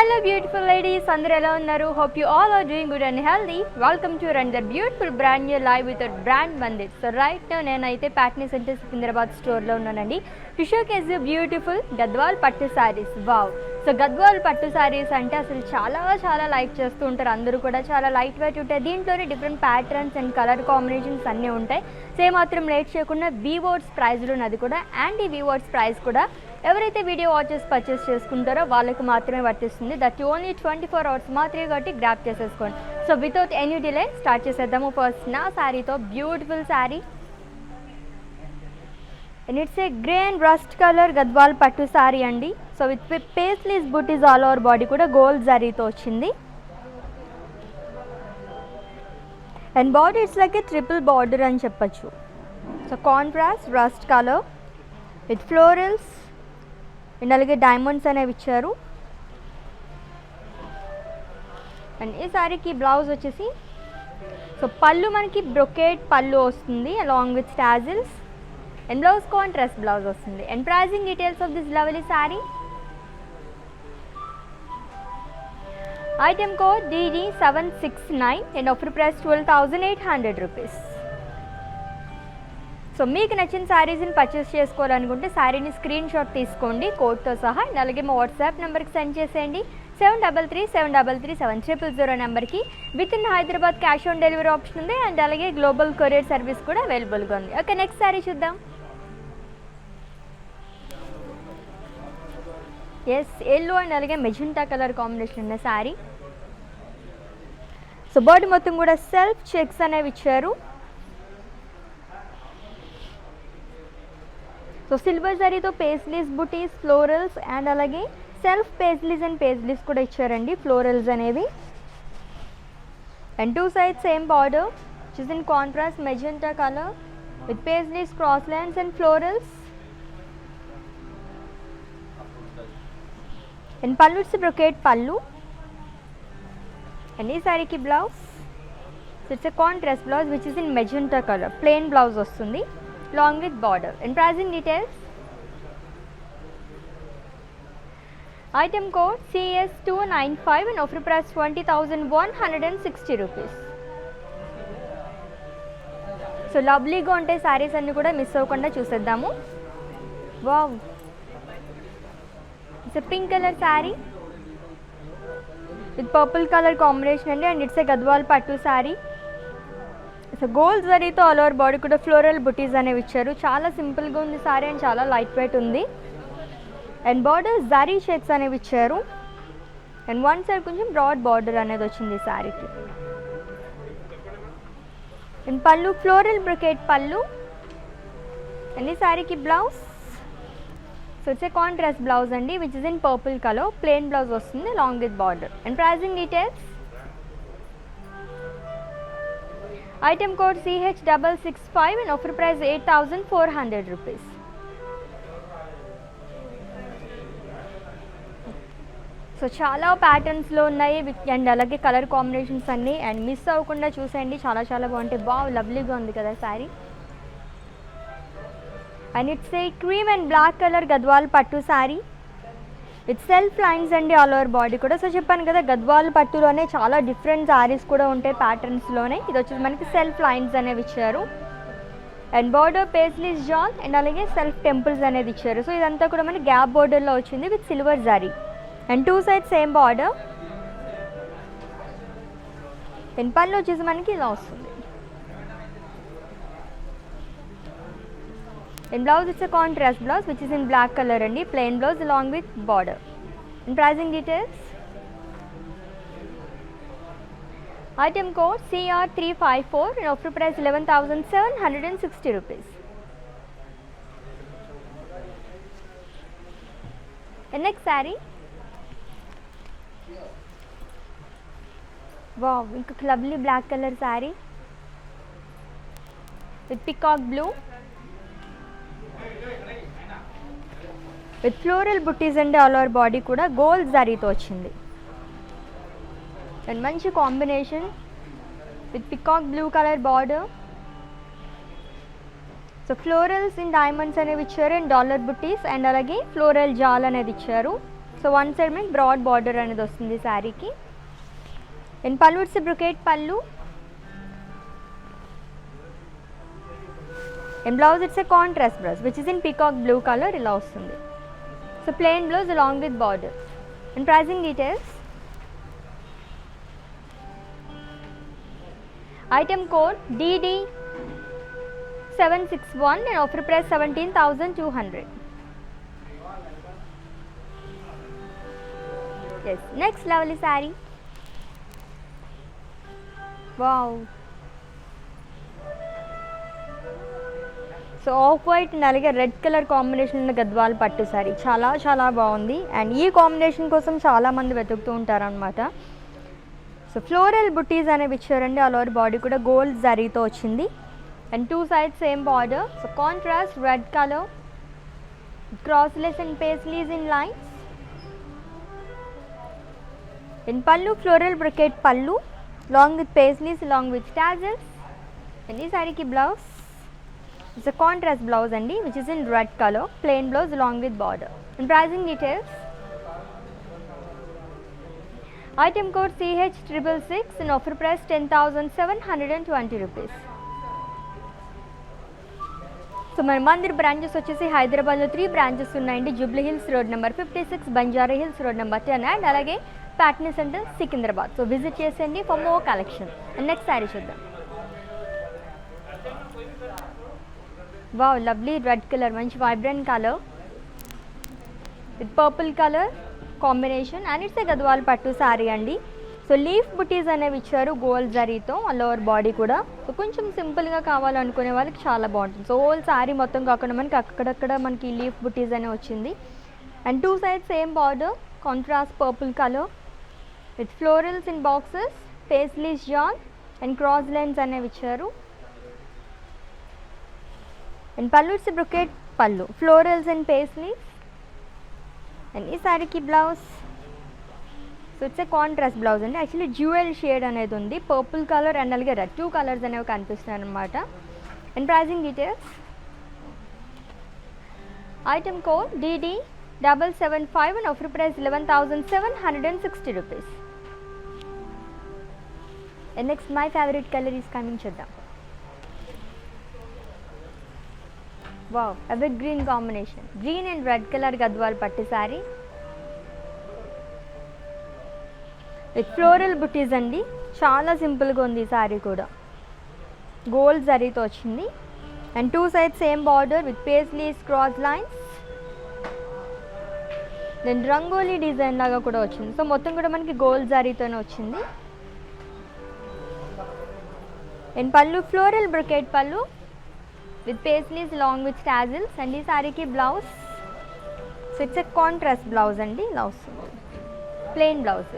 Hello beautiful ladies, అందరూ ఎలా ఉన్నారు? Hope you all are doing good and healthy. Welcome to another beautiful brand new live with our brand Mandit. So right now నేనైతే Patny centre Secunderabad స్టోర్లో ఉన్నానండి. To showcase you beautiful Gadwal పట్టు saris. Wow! So Gadwal పట్టు శారీస్ అంటే అసలు చాలా లైక్ చేస్తూ ఉంటారు అందరూ కూడా. చాలా లైట్ వెయిట్ ఉంటాయి, దీంట్లోనే different patterns and colour combinations అన్నీ ఉంటాయి. సేమ్ మాత్రం లేట్ చేయకుండా వీవర్స్ ప్రైస్లో ఉన్నది కూడా యాంటీ వీవర్స్ ప్రైస్ కూడా ఎవరైతే వీడియో వాచెస్ పర్చేస్ చేసుకుంటారో వాళ్ళకి మాత్రమే వర్తిస్తుంది. దట్ ఓన్లీ 24 hours మాత్రమే కాబట్టి గ్రాప్ చేసేసుకోండి. So without any delay start చేసేద్దాము. ఫస్ట్ నా శారీతో beautiful sari and it's a grey and rust colour Gadwal పట్టు శారీ అండి. సో విత్ పేస్లీస్ బుటీస్ ఆల్ ఓవర్ బాడీ కూడా గోల్డ్ జరీతో వచ్చింది. And border it's like a triple border అని చెప్పచ్చు. So contrast rust colour with florals and అలాగే డైమండ్స్ అనేవి ఇచ్చారు. అండ్ ఈ శారీకి బ్లౌజ్ వచ్చేసి సో పళ్ళు మనకి బ్రొకేట్ పళ్ళు వస్తుంది along with tassels and blouse contrast blouse వస్తుంది. And pricing details of this lovely sari. Item code DD769 and offer price 12,800 rupees. So మీకు నచ్చిన శారీస్ని పర్చేస్ చేసుకోవాలనుకుంటే శారీని స్క్రీన్ షాట్ తీసుకోండి కోడ్తో సహా. అండ్ అలాగే మా వాట్సాప్ నెంబర్కి సెండ్ చేసేయండి 7337337000 నెంబర్కి. With in Hyderabad cash on delivery option ఉంది అండ్ అలాగే గ్లోబల్ కొరియర్ సర్వీస్ కూడా అవైలబుల్గా ఉంది. ఓకే, నెక్స్ట్ శారీ చూద్దాం. ఎస్, ఎల్లో అండ్ అలాగే మెజెంటా కలర్ కాంబినేషన్ ఉన్న శారీ. సో బాడీ మొత్తం కూడా సెల్ఫ్ చెక్స్ అనేవి ఇచ్చారు. సో సిల్వర్ జరీతో పేస్లీస్ బుటీస్ ఫ్లోరల్స్ అండ్ అలాగే సెల్ఫ్ పేస్లీస్ అండ్ పేస్లీస్ కూడా ఇచ్చారండి ఫ్లోరల్స్ అనేవి. And two side same border which is in contrast magenta colour with paisleys cross lines and florals. And పళ్ళు it's brocade పళ్ళు. And ఈ శారీకి blouse it's a contrast blouse which is in magenta colour plain blouse వస్తుంది along with border. And pricing details. Item code CS295 and offer price 20,160 rupees. So లవ్లీగా ఉంటాయి శారీస్ అన్నీ కూడా, miss అవ్వకుండా చూసేద్దాము. Wow, it's a pink colour sari with purple colour combination అండి. And it's ఎ గద్వాల్ పట్టు sari. So gold జరీతో all over body కూడా floral బుటీస్ అనేవి ఇచ్చారు. చాలా సింపుల్గా ఉంది సారీ అండ్ చాలా లైట్ వెయిట్ ఉంది. అండ్ బార్డర్ జరీ షేడ్స్ అనేవి ఇచ్చారు. అండ్ వన్ సైడ్ కొంచెం బ్రాడ్ బార్డర్ అనేది వచ్చింది ఈ శారీకి. అండ్ పళ్ళు ఫ్లోరల్ బ్రొకేట్ పళ్ళు. అండ్ ఈ శారీకి blouse so it's a contrast blouse అండి which is in purple colour plain blouse వస్తుంది along with border. And pricing details. Item code CH665 and offer price 8,400 rupees. So చాలా ప్యాటర్న్స్లో ఉన్నాయి and అలాగే colour combinations అన్నీ. And miss అవ్వకుండా చూసేయండి, చాలా బాగుంటాయి. బాగా లవ్లీగా ఉంది కదా sari. And it's a cream and black colour Gadwal పట్టు శారీ విత్ సెల్ఫ్ లైన్స్ అండి ఆల్ ఓవర్ బాడీ కూడా. సో చెప్పాను కదా గద్వాల్ పట్టులోనే చాలా డిఫరెంట్ శారీస్ కూడా ఉంటాయి ప్యాటర్న్స్లోనే. ఇది వచ్చేసి మనకి సెల్ఫ్ లైన్స్ అనేవి ఇచ్చారు. అండ్ బార్డర్ పేస్లీస్ జాన్ అండ్ అలాగే సెల్ఫ్ టెంపుల్స్ అనేది ఇచ్చారు. సో ఇదంతా కూడా మనకి గ్యాప్ బార్డర్లో వచ్చింది with silver zari. And two side same border. And పళ్ళు వచ్చేసి మనకి ఇలా వస్తుంది. And blouse it's a contrast blouse which is in black color అండి plain blouse along with border. And pricing details. Item code CR354 and offer price 11,760 rupees. And next saree. Wow, inka lovely black color saree with peacock blue with floral బుట్టీస్ అండి all over body కూడా gold జరీతో వచ్చింది. And మంచి combination with peacock blue colour border. So florals in diamonds అనేవి ఇచ్చారు and dollar బుట్టీస్ and అలాగే ఫ్లోరల్ జాల్ అనేది ఇచ్చారు. సో వన్ సైడ్ మనకి బ్రాడ్ బార్డర్ అనేది వస్తుంది శారీకి. అండ్ పళ్ళు ఇట్స్ బ్రొకేట్ పళ్ళు. And blouse it's a contrast blouse which is in peacock blue colour ఇలా వస్తుంది. So plain blouse along with border. And pricing details. Item code DD761 and offer price 17,200. Yes, next lovely saree. Wow. So off white and అలాగే red colour combination ఉన్న గద్వాల్ పట్టు sorry చాలా చాలా బాగుంది. And ఈ combination కోసం చాలామంది వెతుకుతూ ఉంటారనమాట. సో ఫ్లోరల్ బుట్టీస్ అనేవి ఇచ్చారండి. ఆల్ ఓవర్ బాడీ కూడా గోల్డ్ జరీతో వచ్చింది. And two sides same border. So contrast red colour, cross lines and paisleys in lines. In పళ్ళు ఫ్లోరల్ బ్రొకెట్ పళ్ళు long with paisleys long with tassels. And ఈ సారీకి blouse it's a contrast blouse అండి which is in red colour, plain blouse long with border. And pricing details. Item code CH666 and offer price 10,720 rupees. So మన Mandir branches వచ్చేసి హైదరాబాద్లో 3 branches ఉన్నాయండి. Jubilee Hills road number 56, Banjara Hills road number 10 and అలాగే Patny centre Secunderabad. So visit చేసేయండి for more collection. And next sari చూద్దాం. Wow, lovely red colour, మంచి vibrant colour with purple colour combination. And it's a Gadwal పట్టు సారీ అండి. సో లీఫ్ బుటీస్ అనేవి ఇచ్చారు గోల్డ్ జరీతో ఆల్ ఓవర్ బాడీ కూడా. సో కొంచెం సింపుల్గా కావాలనుకునే వాళ్ళకి చాలా బాగుంటుంది. సో హోల్ సారీ మొత్తం కాకుండా మనకి అక్కడక్కడ మనకి లీఫ్ బుటీస్ అనే వచ్చింది. And two sides same border, contrast purple colour with florals in boxes, paisleys జాన్ అండ్ క్రాస్ లైన్స్ అనేవి ఇచ్చారు. అండ్ పళ్ళు ఇట్స్ బ్రొకెట్ పళ్ళు, ఫ్లోరల్స్ అండ్ పేస్లీస్. అండ్ ఈ సారీకి blouse so it's a contrast blouse అండి. యాక్చువల్లీ జ్యువెల్ షేడ్ అనేది ఉంది, పర్పుల్ కలర్ అండ్ అలాగే రెడ్, 2 కలర్స్ అనేవి కనిపిస్తున్నాయి అనమాట. And pricing details. Item code DD775 and offer price 11,760 rupees. And next my favourite colour is coming, చూద్దాం. Wow, ever green combination, green and red colour Gadwal పట్టు sari with floral బుటీస్ అండి. చాలా సింపుల్గా ఉంది ఈ సారీ కూడా. గోల్డ్ జరీతో వచ్చింది. And two sides same border with paisleys cross lines. Then rangoli design లాగా కూడా వచ్చింది. సో మొత్తం కూడా మనకి గోల్డ్ జరీతోనే వచ్చింది. అండ్ పళ్ళు ఫ్లోరల్ బ్రొకెట్ పళ్ళు with paisleys along with tassels. And ఈ సారీకి blouse so it's a contrast blouse అండి, ఇలా వస్తుంది plain blouse.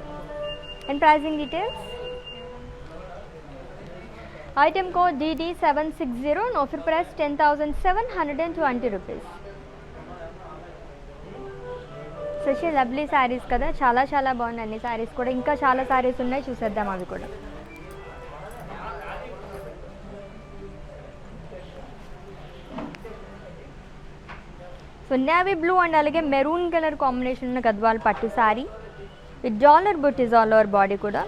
And pricing details. Item code DD760 and offer price 10,720 rupees. Such lovely saris కదా, చాలా చాలా బాగున్నాయి అన్ని శారీస్ కూడా. ఇంకా చాలా శారీస్ ఉన్నాయి, చూసేద్దాం అవి కూడా. సో నేవీ బ్లూ అండ్ అలాగే మెరూన్ కలర్ కాంబినేషన్ ఉన్న గద్వాల్ పట్టు సారీ విత్ డాలర్ బుటీస్ ఆల్ ఓవర్ బాడీ కూడా.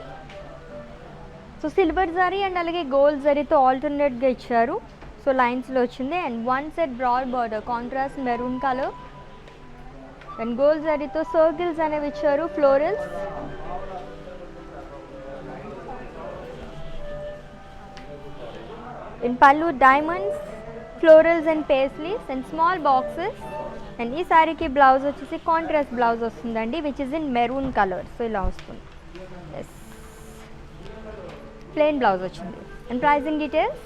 సో సిల్వర్ జరీ అండ్ అలాగే గోల్డ్ జరీతో ఆల్టర్నేట్గా ఇచ్చారు. సో లైన్స్లో వచ్చింది. And one set broad border, contrast maroon colour and gold జరీతో సర్కిల్స్ అనేవి ఇచ్చారు, florals. In pallu diamonds, florals and paisleys and small boxes. అండ్ ఈ సారీకి బ్లౌజ్ వచ్చేసి కాంట్రాస్ట్ బ్లౌజ్ వస్తుందండి which is in maroon colour. So ఇలా వస్తుంది. ఎస్, ప్లెయిన్ బ్లౌజ్ వచ్చింది. And pricing details.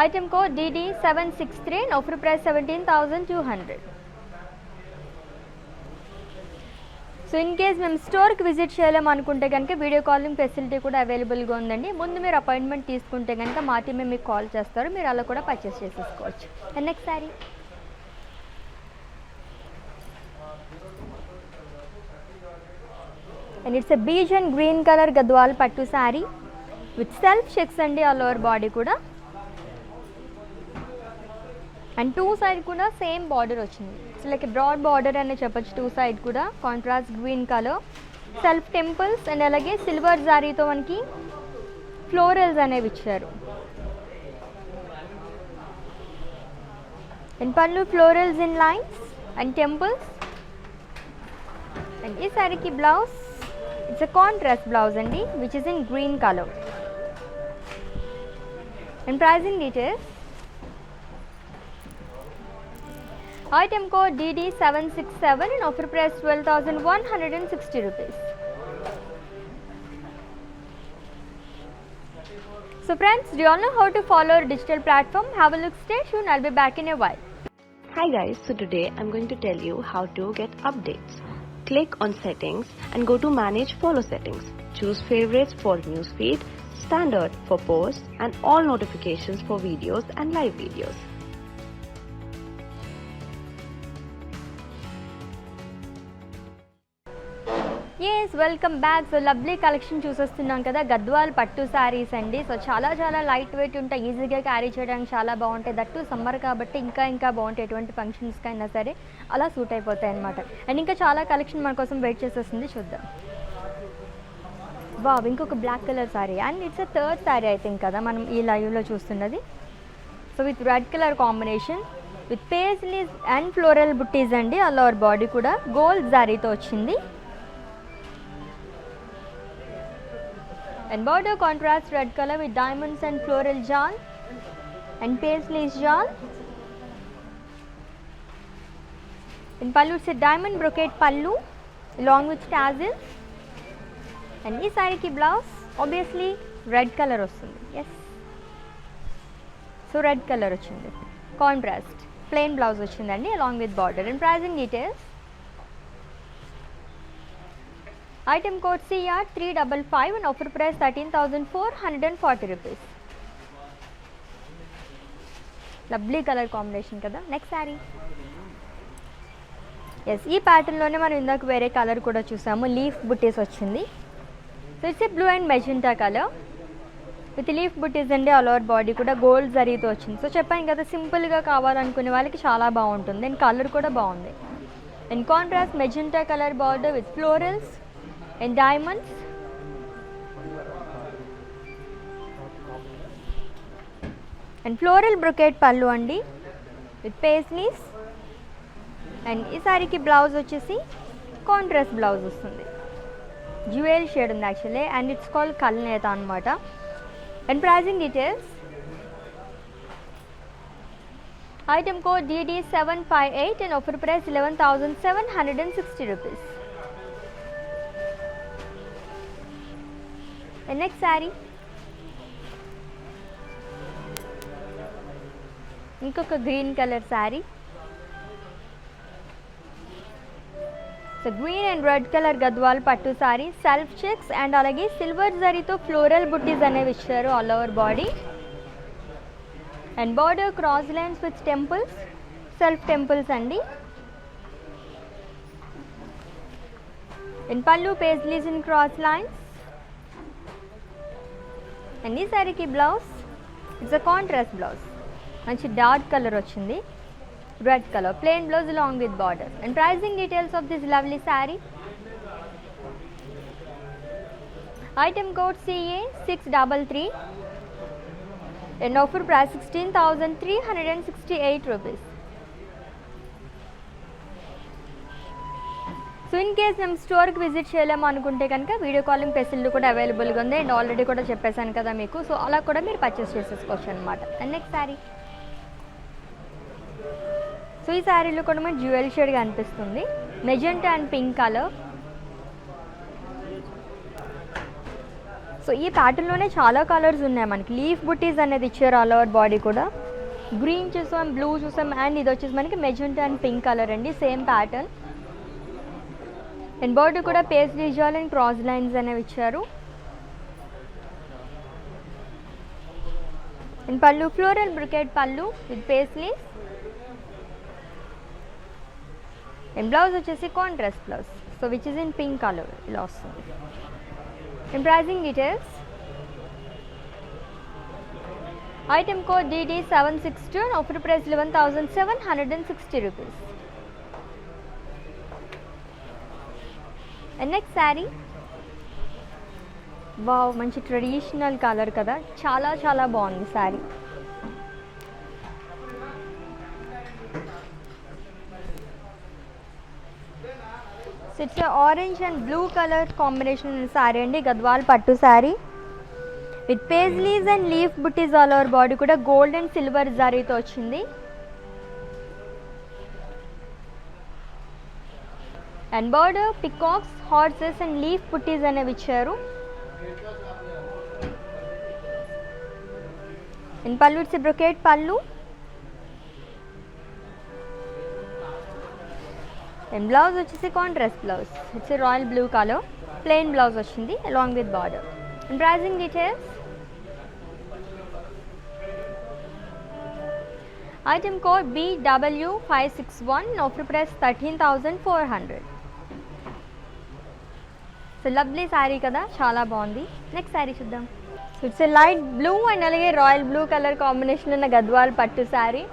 Item code DD763 and offer price 17,200. So in case మేము స్టోర్కి విజిట్ చేయలేము అనుకుంటే కనుక వీడియో కాలింగ్ ఫెసిలిటీ కూడా అవైలబుల్గా ఉందండి. ముందు మీరు అపాయింట్మెంట్ తీసుకుంటే కనుక మా టీమే మీకు కాల్ చేస్తారు, మీరు అలా కూడా పర్చేస్ చేసేసుకోవచ్చు. And next sari. And it's a beige and green colour Gadwal పట్టు సారీ విత్ సెల్ఫ్ చెక్స్ అండి ఆల్ ఓవర్ బాడీ కూడా. అండ్ టూ సైడ్ కూడా సేమ్ బార్డర్ వచ్చింది. లైక్ బ్రాడ్ బార్డర్ అనే చెప్పొచ్చు, టూ సైడ్ కూడా contrast green colour, self temples and అలాగే silver జారీతో మనకి ఫ్లోరల్స్ అనేవి ఇచ్చారు. అండ్ పళ్ళు florals in lines and temples. And ఈ సారీకి blouse it's a contrast blouse అండి which is in green colour. And pricing details. Item code DD767 and offer price 12,160 rupees. So friends, do you all know how to follow our digital platform? Have a look, stay tuned, I'll be back in a while. Hi guys, so today I'm going to tell you how to get updates. Click on settings and go to manage follow settings. Choose favorites for newsfeed, standard for posts and all notifications for videos and live videos. Yes welcome back. So lovely collection చూసేస్తున్నాం కదా, గద్వాల్ పట్టు శారీస్ అండి. So చాలా చాలా light weight ఉంటాయి, ఈజీగా carry చేయడానికి చాలా బాగుంటాయి. దట్టు సమ్మర్ కాబట్టి ఇంకా బాగుంటాయి. ఎటువంటి ఫంక్షన్స్కి అయినా సరే అలా సూట్ అయిపోతాయి అనమాట. అండ్ ఇంకా చాలా కలెక్షన్ మన కోసం వెయిట్ చేసేస్తుంది, చూద్దాం. వావ్, ఇంకొక black colour sari and it's a third sari I think కదా మనం ఈ లైవ్లో చూస్తున్నది. So with red colour combination with paisleys and floral బుట్టీస్ అండి. ఆల్ ఓవర్ బాడీ కూడా గోల్డ్ శారీతో వచ్చింది. And border contrast red color with diamonds and floral jal and paisley's jal. In pallu it's a diamond brocade pallu along with tassels. And ee saree ki blouse obviously red color vastundi. Yes, so red color ochindi, contrast plain blouse ochindandi along with border. And pricing details. Item code CR355 and offer price 13,440 rupees. Lovely color combination kada. Next saree. Yes, ee pattern lone మనం ఇందాక వేరే colour కూడా చూసాము, leaf బుట్టీస్ వచ్చింది. So it's a blue and magenta colour with leaf బుట్టీస్ అండి. All over body కూడా గోల్డ్ జరీతో వచ్చింది. సో చెప్పాను కదా, సింపుల్గా కావాలనుకునే వాళ్ళకి చాలా బాగుంటుంది. అండ్ కలర్ కూడా బాగుంది. And contrast magenta colour border with florals and diamonds. And floral brocade pallu andi with paisleys. And ee saree ki blouse vachesi contrast blouse vastundi, jewel shade undi actually, and it's called kalneta anamata. And pricing details. Item code DD758 and offer price 11,760 rupees. The next saree, ఇంకొక green colour sari. So green and red colour Gadwal పట్టు sari, self checks and అలాగే silver జరీతో floral బుట్టీస్ అనేవి ఇచ్చారు all over body. And border cross lines with temples, self temples అండి. And పల్లు paisleys in cross lines. And ఈ శారీకి blouse it's a contrast blouse, మంచి డార్క్ కలర్ వచ్చింది, red colour plain blouse along with border. And pricing details of this lovely saree. Item code CA633 and offer price 16,368 rupees. So in case మేము స్టోర్కి visit చేయలేము అనుకుంటే కనుక video calling facility కూడా అవైలబుల్గా ఉంది. అండ్ ఆల్రెడీ కూడా చెప్పేశాను కదా మీకు, సో అలా కూడా మీరు పర్చేస్ చేసేసుకోవచ్చు అనమాట. And next sari. సో ఈ శారీలో కూడా మనకి జ్యువెల్ షేడ్గా అనిపిస్తుంది, magenta and pink colour. So ఈ ప్యాటర్న్లోనే చాలా కలర్స్ ఉన్నాయి మనకి. లీఫ్ బుట్టీస్ అనేది ఇచ్చారు ఆల్ ఓవర్ బాడీ కూడా. గ్రీన్ చూసాం, బ్లూ చూసాం, అండ్ ఇది వచ్చేసి మనకి మెజెంటా అండ్ పింక్ కలర్ అండి, సేమ్ ప్యాటర్న్. అండ్ బార్డర్ కూడా paisley jaal and cross lines అనేవి ఇచ్చారు. అండ్ పళ్ళు floral brocade pallu with paisleys. And blouse వచ్చేసి contrast blouse, so which is in pink colour ఇలా వస్తుంది. And pricing details. Item code DD762 and offer price 11,760 rupees. And next sari, wow మంచి traditional colour కదా, చాలా చాలా బాగుంది sari. So it's orange and blue colour combination sari అండి, గద్వాల్ పట్టు sari with paisleys and leaf బుట్టీస్ ఆల్ ఓవర్ బాడీ కూడా గోల్డ్ అండ్ సిల్వర్ జరీతో వచ్చింది. And border peacocks, horses and leaf బుట్టీస్ అనేవి ఇచ్చారు. అండ్ పళ్ళు ఇట్స్ బ్రొకేట్ పళ్ళు. అండ్ బ్లౌజ్ వచ్చేసి contrast blouse, it's royal blue colour plain blouse వచ్చింది along with border. And pricing details, item code BW561, offer price 13,400. So lovely sari కదా, చాలా బాగుంది. నెక్స్ట్ శారీ చూద్దాం. So it's light blue and అలాగే royal blue colour combination ఉన్న గద్వాల్ పట్టు sari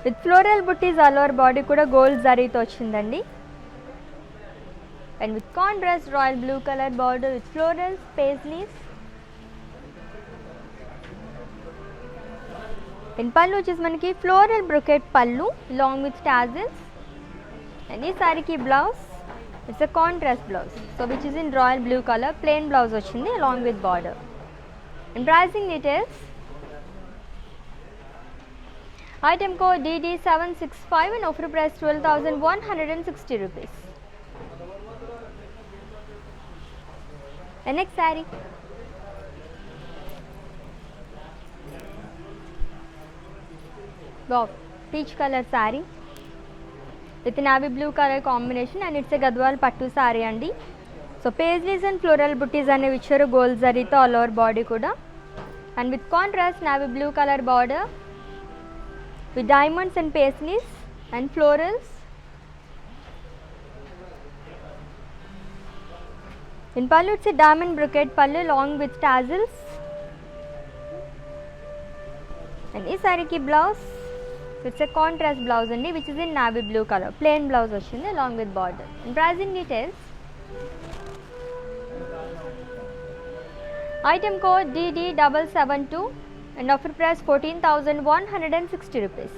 with floral బుట్టీస్ all over body కూడా గోల్డ్ జరీతో వచ్చిందండి. And with contrast royal blue colour border with florals, paisleys. And పళ్ళు వచ్చేసి మనకి ఫ్లోరల్ బ్రొకెట్ పళ్ళు లాంగ్ విత్ టాజిల్స్. అండ్ ఈ శారీకి blouse it's a contrast blouse, so which is in royal blue colour plain blouse వచ్చింది along with border. And pricing details, item code DD765 and offer price 12,160 rupees. And next saree, wow, peach color saree with navy blue color combination and it's a Gadwal pattu saree andi. So paisleys and floral butties అనేవి ఇచ్చారు gold జరీతో all over body కూడా. And with contrast navy blue color border with diamonds and paisleys and florals. In pallu it's a diamond brocade pallu along with tassels. And this saree ki blouse, it's a contrast blouse andi which is in navy blue color plain blouse vachindi along with border. And pricing details, item code DD772 and offer price 14,160 rupees.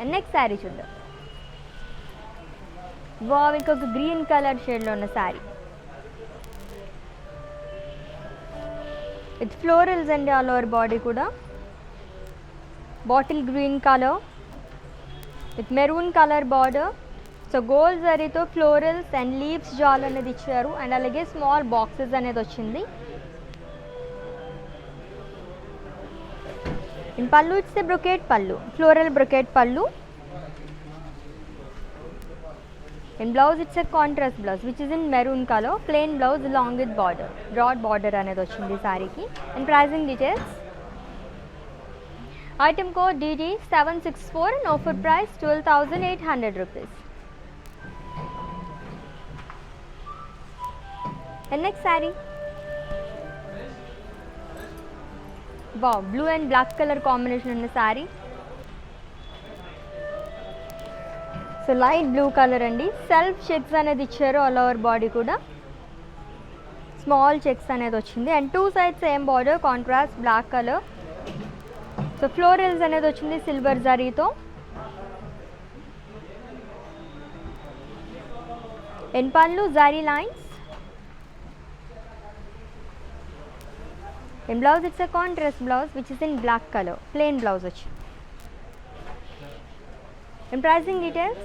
And next saree చూద్దాం. Wow, ఇంకొక green colour షేడ్లో ఉన్న sari with florals అండి all over body కూడా. Bottle green colour with maroon colour border. So gold జరీతో florals and leaves జాల్ అనేది ఇచ్చారు అండ్ అలాగే స్మాల్ బాక్సెస్ అనేది వచ్చింది. ఇన్ పళ్ళు ఇట్స్ బ్రొకేట్ పళ్ళు, ఫ్లోరల్ బ్రొకేట్ పళ్ళు. In blouse it's a contrast blouse which is in maroon color plain blouse along with border, broad border అనేది వచ్చింది సారీకి. And pricing details, item code DD764 and offer price 12,800 rupees. And next saree, wow, blue and black color combination ఉన్న saree. So light blue colour అండి, self checks అనేది ఇచ్చారు all over body కూడా. Small checks అనేది వచ్చింది and two sides same border contrast black colour. So florals అనేది వచ్చింది silver జరీతో. In pallu zari lines. In blouse it's a contrast blouse which is in black colour plain blouse వచ్చింది. And pricing details,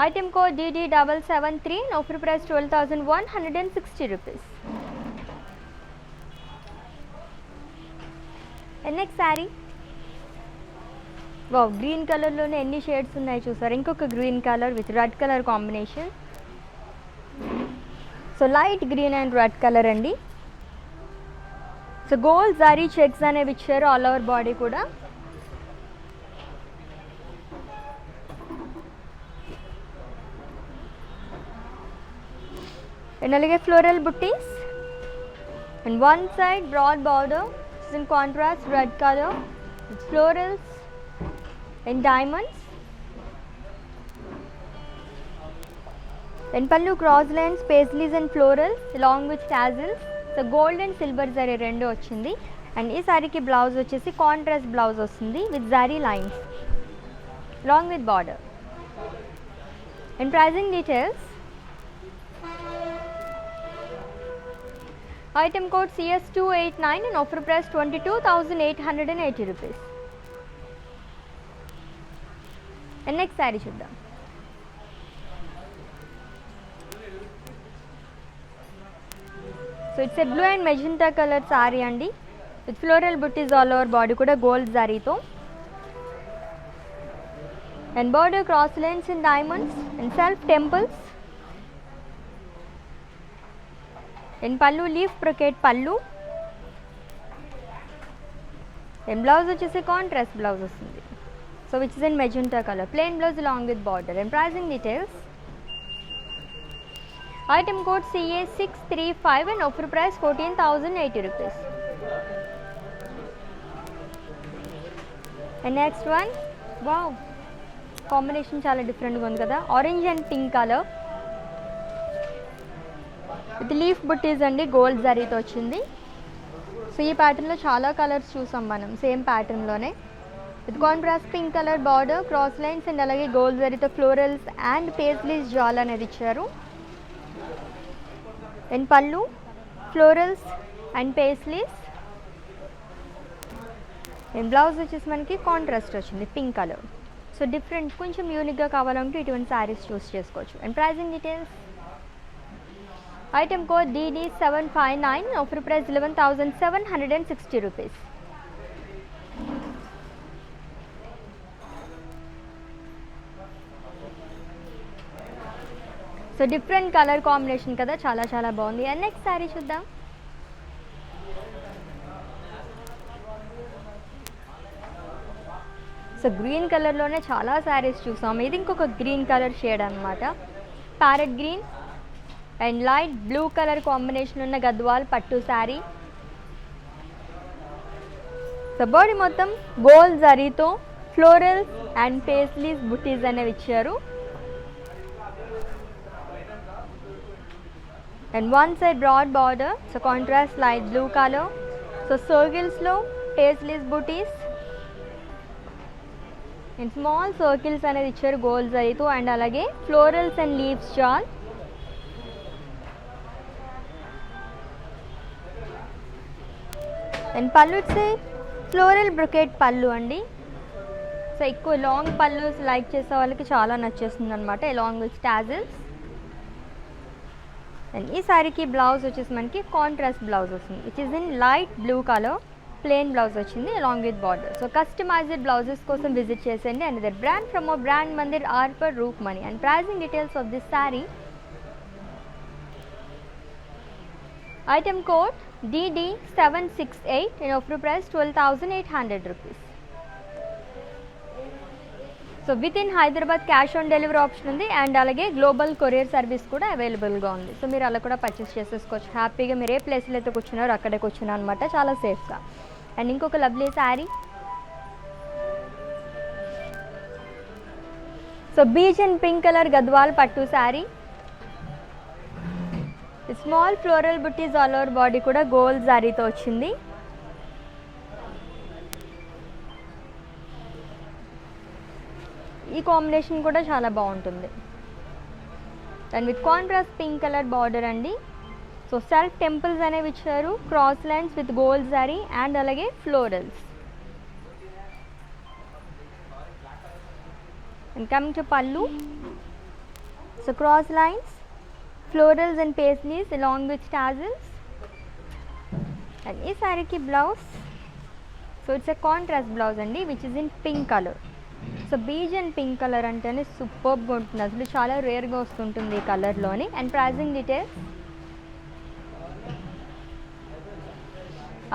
item code DD773 and offer price 12,160 rupees. And next saree, wow, green color లోనే ఎన్ని shades ఉన్నాయి చూసారు. ఇంకొక green colour with red colour combination. So light green and red colour అండి. So gold zari checks అనేవి ఇచ్చారు all over body కూడా. And అలాగే ఫ్లోరల్ బుట్టీస్ and one side broad border is in contrast red color with florals and diamonds. Then pallu cross lines, paisleys and florals along with tassels. So gold and silver zari rendu ochindi. And ee saree ki blouse vachesi contrast blouse ostundi with zari lines along with border. And pricing details. Item code CS289 and offer price 22,880 rupees. And next saree chuddam. So it's a blue and magenta color saree andi with floral butties all over body kuda gold zari tho. And border cross lines in diamonds and self temples. In pallu leaf brocade pallu. In blouse vachesi contrast blouse vastundi. So which is in magenta color. Plain blouse along with border. And pricing details. Item code CA635 and offer price 14,080 rupees. And next one, wow, combination chala different ga undi kada. Orange and pink color with leaf butties andi gold zari tho ochindi. So ee pattern lo chala colors chusam manam same pattern lone with contrast pink color border, cross lines and alage gold zari tho florals and paisleys jawla anedi icharu. Then pallu florals and paisleys. And blouse వచ్చేసి మనకి contrast వచ్చింది pink colour. So different కొంచెం యూనిక్గా కావాలంటే ఇటువంటి saris choose చేసుకోవచ్చు. And pricing details. Item code DD759 offer price 11,760 rupees. So different colour combination కదా, చాలా చాలా బాగుంది. అండ్ నెక్స్ట్ శారీ చూద్దాం. సో గ్రీన్ కలర్లోనే చాలా శారీస్ చూసాము. ఇది ఇంకొక గ్రీన్ కలర్ షేడ్ అనమాట. Parrot green and light blue colour combination ఉన్న గద్వాల్ పట్టు శారీ. సో బాడీ మొత్తం గోల్డ్ జరీతో ఫ్లోరల్స్ అండ్ పేస్లీస్ బుటీస్ అనేవి ఇచ్చారు. And one side broad border, so contrast light blue colour. So సర్కిల్స్లో పేస్లీస్ బుటీస్ అండ్ స్మాల్ సర్కిల్స్ అనేది ఇచ్చారు గోల్డ్ జరీతో. అండ్ అలాగే ఫ్లోరల్స్ అండ్ లీవ్స్ జాల్. అండ్ పళ్ళు ఇట్స్ ఫ్లోరల్ బ్రొకేట్ పళ్ళు అండి. సో ఎక్కువ లాంగ్ పళ్ళు లైక్ చేసే వాళ్ళకి చాలా నచ్చేస్తుంది అనమాట, అలాంగ్ విత్ టాజిల్స్. అండ్ ఈ శారీకి బ్లౌజ్ వచ్చేసి మనకి కాంట్రాస్ట్ బ్లౌజ్ వస్తుంది which is in light blue colour. Plain blouse వచ్చింది along with border. So customized blouses కోసం విజిట్ చేసేయండి. And there brand from our brand Mandir are for రూప్ money. And pricing details of this sari. Item code DD768 and offer price 12,800 rupees. So with in Hyderabad cash on delivery option ఉంది. And అలాగే global courier service కూడా అవైలబుల్గా ఉంది. So మీరు అలా కూడా purchase చేసేసుకోవచ్చు హ్యాపీగా. మీరు ఏ ప్లేస్లో అయితే కూర్చున్నారో అక్కడే కూర్చున్నారు అనమాట, చాలా సేఫ్గా. అండ్ ఇంకొక lovely sari. So peach and pink colour Gadwal పట్టు శారీ. స్మాల్ ఫ్లోరల్ బుట్టీస్ ఆల్ ఓవర్ బాడీ కూడా గోల్డ్ జారీతో వచ్చింది. ఈ కాంబినేషన్ కూడా చాలా బాగుంటుంది. And with contrast pink colour border అండి. సో సెల్ఫ్ టెంపుల్స్ అనేవి ఇచ్చారు, cross lines with gold zari and అలాగే ఫ్లోరల్స్. అండ్ కమింగ్ టు పల్లు. So cross lines, florals and paisleys along with tassels. And ఈ శారీకి blouse. So it's a contrast blouse అండి which is in pink colour. So beige and pink colour అంటేనే సూపర్గా ఉంటుంది, అసలు చాలా రేర్గా వస్తుంటుంది ఈ కలర్లోని. And pricing details.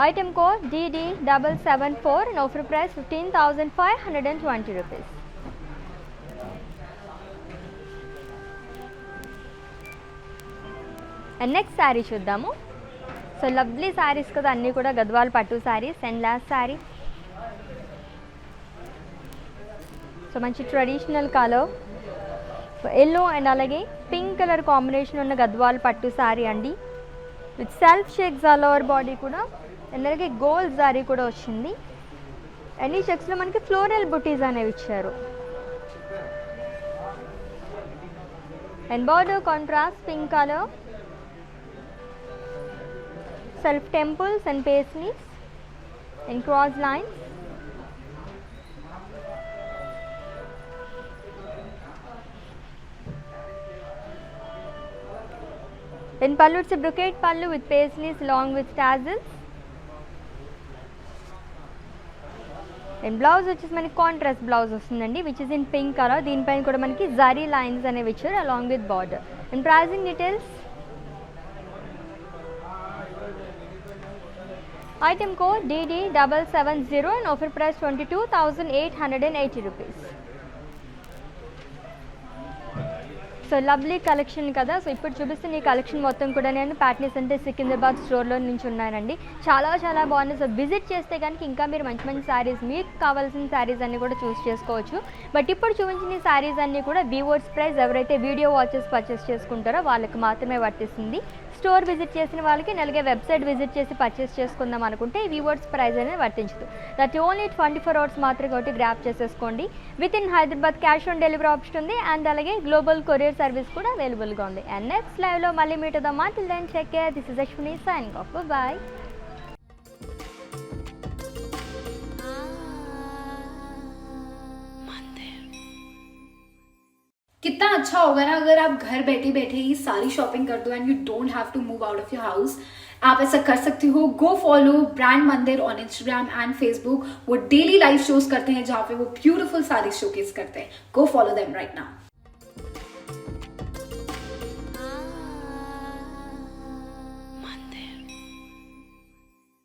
Item code DD774 and offer price 15,520 rupees. And next sari చూద్దాము. సో సో లవ్లీ శారీస్ కదా అన్నీ కూడా గద్వాల్ పట్టు saris. And last sari so మంచి ట్రెడిషనల్ కలర్ ఎల్లో అండ్ అలాగే పింక్ కలర్ కాంబినేషన్ ఉన్న గద్వాల్ పట్టు శారీ అండి. With self shakes all over body కూడా అండ్ అలాగే గోల్డ్ శారీ కూడా వచ్చింది. అండ్ ఈ చెక్స్లో మనకి ఫ్లోరల్ బుటీస్ అనేవి ఇచ్చారు. And border contrast pink colour, self temples and paisleys and cross lines. In pallu it's a brocade pallu with paisleys along with tassels. And blouse వచ్చేసి మనకి కాంట్రాస్ట్ బ్లౌజ్ వస్తుందండి which is in pink colour. దీనిపైన కూడా మనకి zari lines అనేవి ఇచ్చారు along with border. And pricing details item code DD770 and offer price 22,880 rupees. So lovely collection కదా. So ఇప్పుడు చూపిస్తున్న ఈ కలెక్షన్ మొత్తం కూడా నేను ప్యాట్నీ సెంటర్ సికింద్రాబాద్ స్టోర్లో నుంచి ఉన్నానండి. చాలా చాలా బాగుంది. సో విజిట్ చేస్తే కనుక ఇంకా మీరు మంచి మంచి శారీస్ మీకు కావాల్సిన శారీస్ అన్నీ కూడా చూస్ చేసుకోవచ్చు. బట్ ఇప్పుడు చూపించిన ఈ శారీస్ అన్నీ కూడా వీవర్స్ ప్రైస్ ఎవరైతే వీడియో వాచెస్ పర్చేస్ చేసుకుంటారో వాళ్ళకి మాత్రమే వర్తిస్తుంది. స్టోర్ విజిట్ చేసిన వాళ్ళకి అలాగే వెబ్సైట్ విజిట్ చేసి పర్చేస్ చేసుకుందాం అనుకుంటే ఈ వీవర్స్ ప్రైస్ అనేది వర్తించదు. దట్ ఓన్లీ 24 hours మాత్రమే కాబట్టి గ్రాప్ చేసేసుకోండి. With in Hyderabad cash on delivery option ఉంది అండ్ అలాగే గ్లోబల్ కొరియర్ సర్వీస్ కూడా అవైలబుల్గా ఉంది. అండ్ నెక్స్ట్ లైవ్లో మళ్ళీ మీట్ అవుదాం. Until then, take care. This is Ashwini signing off. Bye. कितना अच्छा होगा ना अगर आप घर बैठे बैठे ही सारी शॉपिंग कर दो and you don't have to move out of your house. आप ऐसा कर सकते हो. Go follow brand Mandir on Instagram and Facebook. वो डेली लाइव शोज करते हैं जहाँ पे वो ब्यूटीफुल सारी शोकेस करते हैं. Go follow them right now.